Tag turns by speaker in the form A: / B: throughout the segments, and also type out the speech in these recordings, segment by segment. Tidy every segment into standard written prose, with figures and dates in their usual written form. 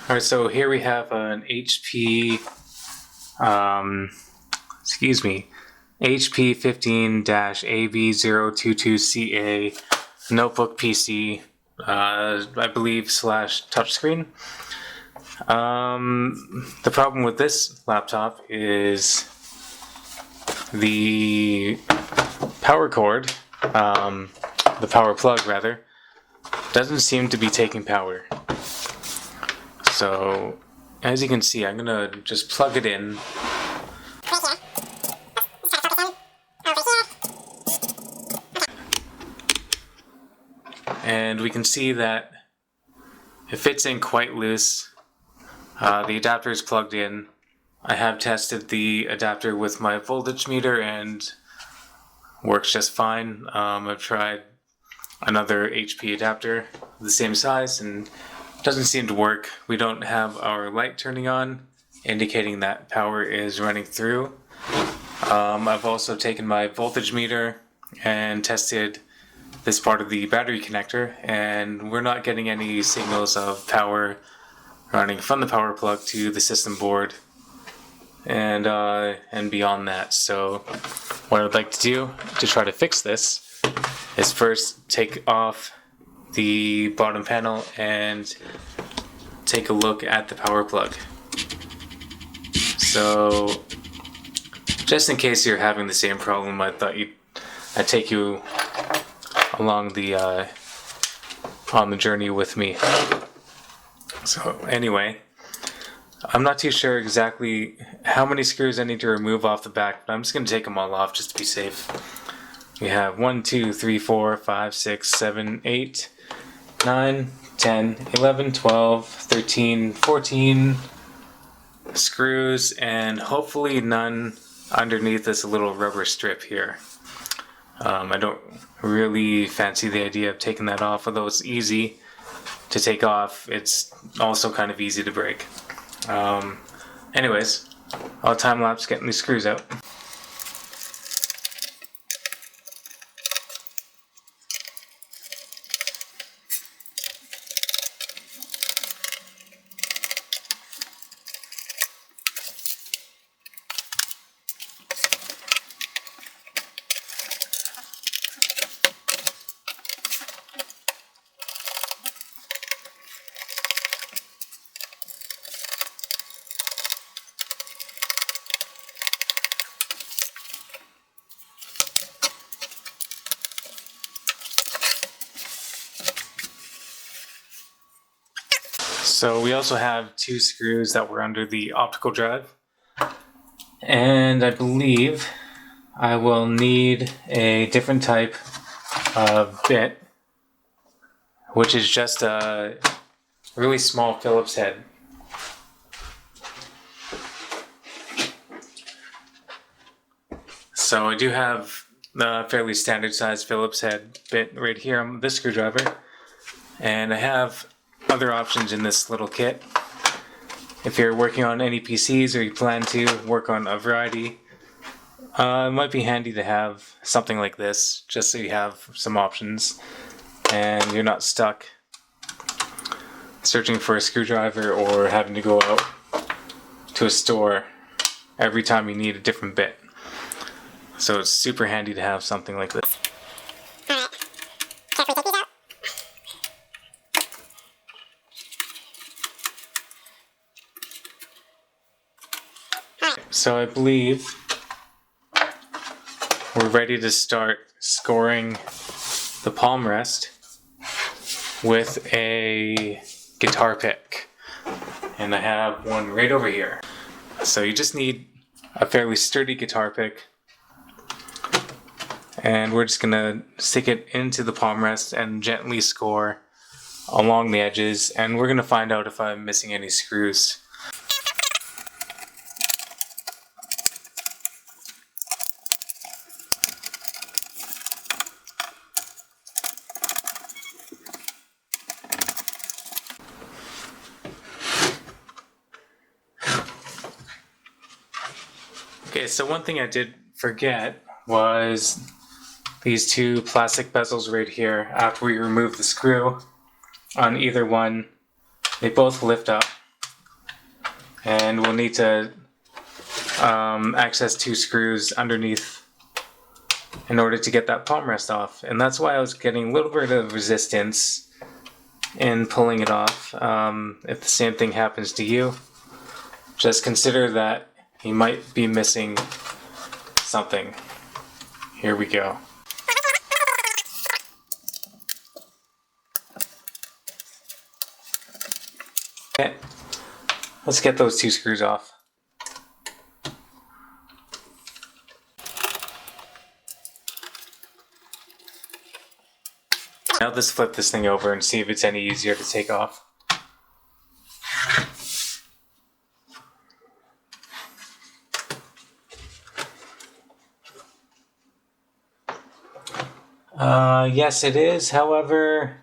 A: Alright, so here we have an HP, HP 15-ab022ca notebook PC, I believe, / touchscreen. The problem with this laptop is the power cord, the power plug rather, doesn't seem to be taking power. So, as you can see, I'm gonna just plug it in. And we can see that it fits in quite loose. The adapter is plugged in. I have tested the adapter with my voltage meter and works just fine. I've tried another HP adapter of the same size and it doesn't seem to work. We don't have our light turning on, indicating that power is running through. I've also taken my voltage meter and tested this part of the battery connector, and we're not getting any signals of power running from the power plug to the system board and beyond that. So what I'd like to do to try to fix this is first take off the bottom panel and take a look at the power plug. So just in case you're having the same problem, I thought I'd take you along the on the journey with me. So anyway, I'm not too sure exactly how many screws I need to remove off the back, but I'm just going to take them all off just to be safe. We have 1, 2, 3, 4, 5, 6, 7, 8, 9, 10, 11, 12, 13, 14 screws, and hopefully none underneath this little rubber strip here. I don't really fancy the idea of taking that off, although it's easy to take off. It's also kind of easy to break. Anyways, I'll time-lapse getting these screws out. So we also have 2 screws that were under the optical drive, and I believe I will need a different type of bit, which is just a really small Phillips head. So I do have a fairly standard sized Phillips head bit right here on this screwdriver, and I have other options in this little kit. If you're working on any PCs or you plan to work on a variety, it might be handy to have something like this, just so you have some options and you're not stuck searching for a screwdriver or having to go out to a store every time you need a different bit. So it's super handy to have something like this. So I believe we're ready to start scoring the palm rest with a guitar pick. And I have one right over here. So you just need a fairly sturdy guitar pick. And we're just going to stick it into the palm rest and gently score along the edges. And we're going to find out if I'm missing any screws. Okay, so one thing I did forget was these 2 plastic bezels right here. After we remove the screw on either one, they both lift up. and we'll need to access 2 screws underneath in order to get that palm rest off. And that's why I was getting a little bit of resistance in pulling it off. If the same thing happens to you, just consider that you might be missing something. Here we go. Okay, let's get those 2 screws off. Now let's flip this thing over and see if it's any easier to take off. Yes it is, however,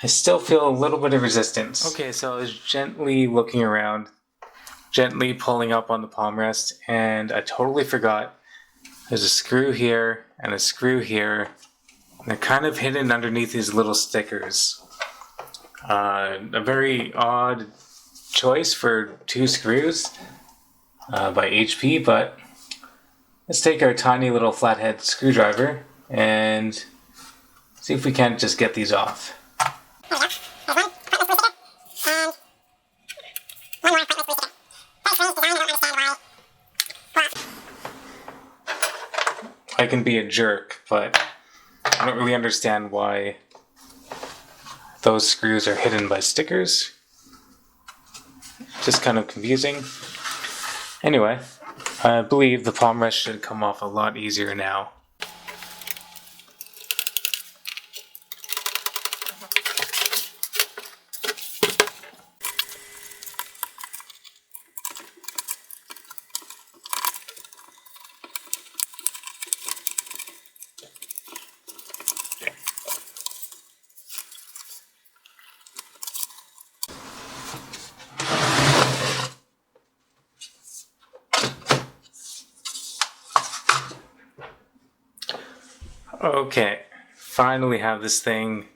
A: I still feel a little bit of resistance. Okay, so I was gently looking around, gently pulling up on the palm rest, and I totally forgot there's a screw here and a screw here. They're kind of hidden underneath these little stickers. A very odd choice for 2 screws by HP, but let's take our tiny little flathead screwdriver and see if we can't just get these off. I can be a jerk, but I don't really understand why those screws are hidden by stickers. Just kind of confusing. Anyway, I believe the palm rest should come off a lot easier now. Okay, finally have this thing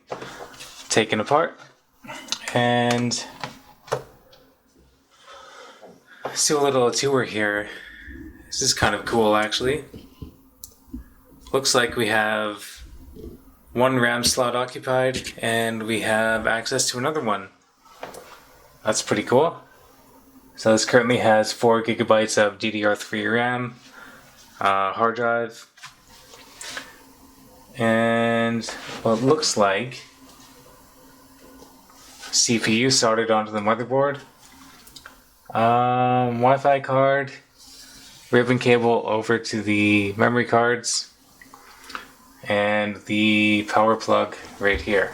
A: taken apart, and let's do a little tour here. This is kind of cool actually. Looks like we have 1 RAM slot occupied and we have access to another one. That's pretty cool. So this currently has 4 gigabytes of DDR3 RAM, hard drive, and what looks like CPU soldered onto the motherboard, Wi-Fi card, ribbon cable over to the memory cards, and the power plug right here.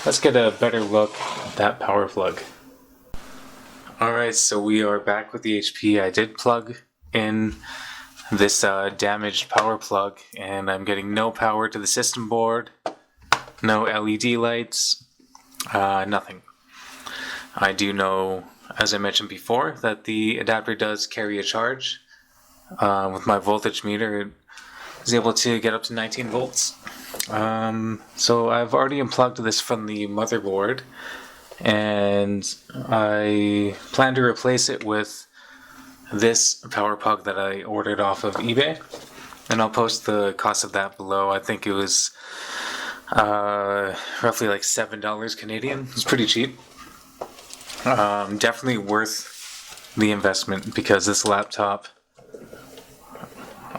A: Let's get a better look at that power plug. Alright, so we are back with the HP. I did plug in this damaged power plug, and I'm getting no power to the system board, no LED lights, nothing. I do know, as I mentioned before, that the adapter does carry a charge. With my voltage meter, it is able to get up to 19 volts. So I've already unplugged this from the motherboard, and I plan to replace it with this power plug that I ordered off of eBay, and I'll post the cost of that below. I think it was roughly like $7 Canadian. It's pretty cheap. Definitely worth the investment because this laptop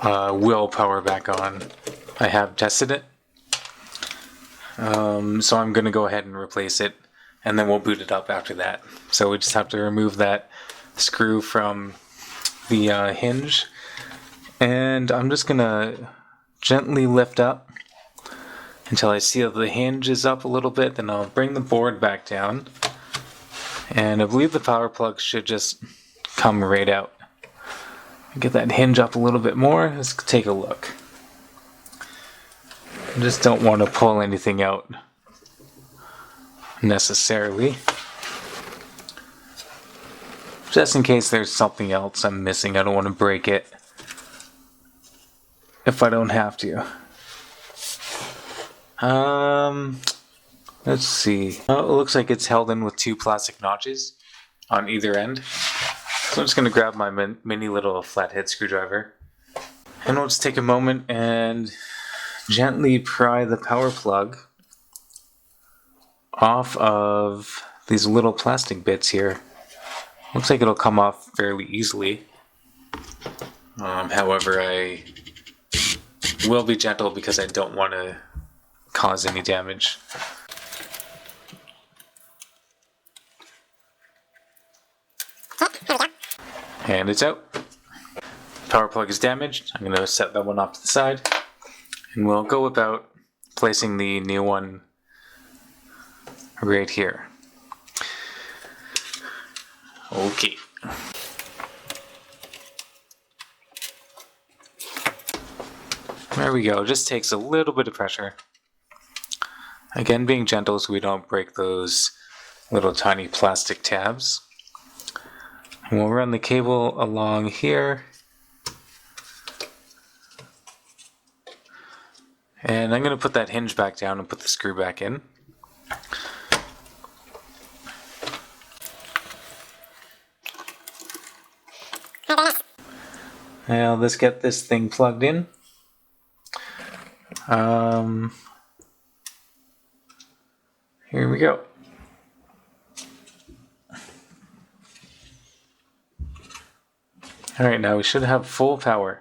A: will power back on. I have tested it, so I'm going to go ahead and replace it, and then we'll boot it up after that. So we just have to remove that screw from the hinge, and I'm just gonna gently lift up until I see that the hinge is up a little bit. Then I'll bring the board back down, and I believe the power plug should just come right out. Get that hinge up a little bit more. Let's take a look. I just don't want to pull anything out necessarily, just in case there's something else I'm missing. I don't want to break it if I don't have to. Let's see. Oh, it looks like it's held in with 2 plastic notches. on either end. So I'm just going to grab my mini little flathead screwdriver, and we'll just take a moment and gently pry the power plug off of these little plastic bits here. Looks like it'll come off fairly easily. However, I will be gentle because I don't want to cause any damage. And it's out. Power plug is damaged. I'm going to set that one off to the side, and we'll go about placing the new one right here. Okay. There we go. Just takes a little bit of pressure. Again, being gentle so we don't break those little tiny plastic tabs. And we'll run the cable along here. And I'm going to put that hinge back down and put the screw back in. Now let's get this thing plugged in. Here we go. Alright, now we should have full power.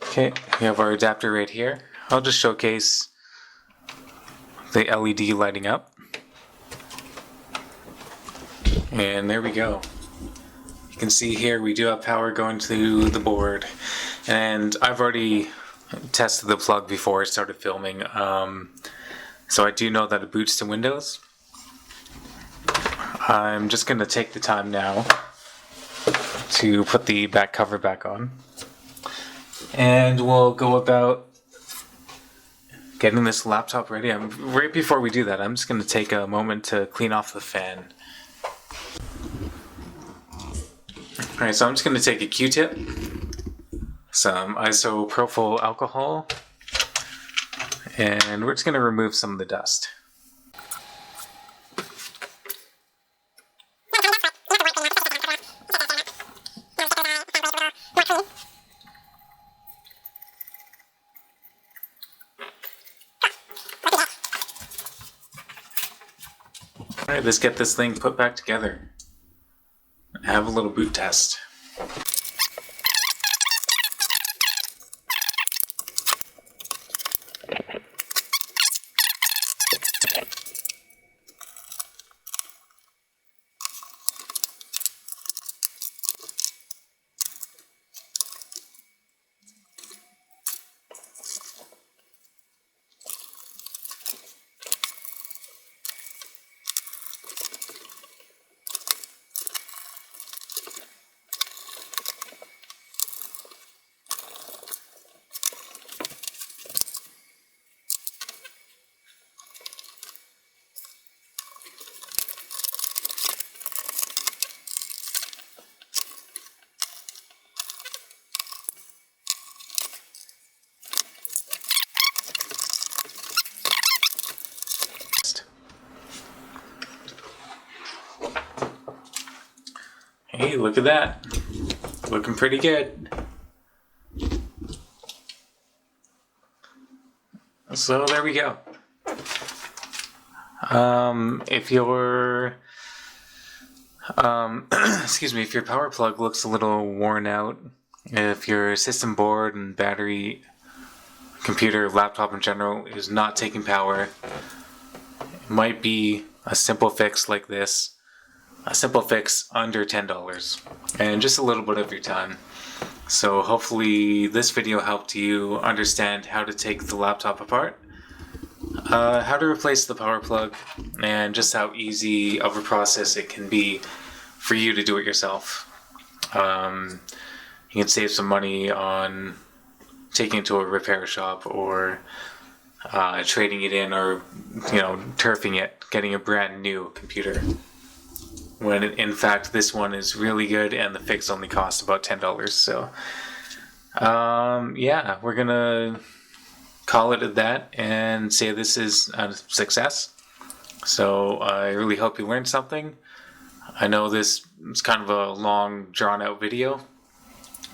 A: Okay, we have our adapter right here. I'll just showcase the LED lighting up. And there we go. You can see here we do have power going to the board. And I've already tested the plug before I started filming. So I do know that it boots to Windows. I'm just going to take the time now to put the back cover back on. And we'll go about getting this laptop ready. Right before we do that, I'm just going to take a moment to clean off the fan. Alright, so I'm just going to take a Q-tip, some isopropyl alcohol, and we're just going to remove some of the dust. Alright, let's get this thing put back together. Have a little boot test. Hey, look at that. Looking pretty good. So there we go. If your excuse me, if your power plug looks a little worn out, if your system board and battery, computer, laptop in general is not taking power, it might be a simple fix like this. A simple fix under $10 and just a little bit of your time. So hopefully this video helped you understand how to take the laptop apart, how to replace the power plug, and just how easy of a process it can be for you to do it yourself. You can save some money on taking it to a repair shop or trading it in, or turfing it, getting a brand new computer. when in fact this one is really good and the fix only costs about $10. So yeah, we're gonna call it at that and say this is a success. So I really hope you learned something. I know this is kind of a long, drawn-out video,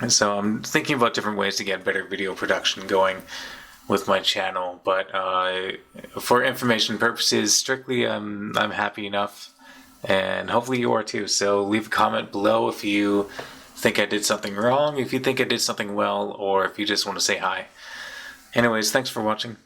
A: and so I'm thinking about different ways to get better video production going with my channel, but for information purposes strictly, I'm happy enough, and hopefully you are too. So leave a comment below if you think I did something wrong, if you think I did something well, or if you just want to say hi. Anyways, thanks for watching.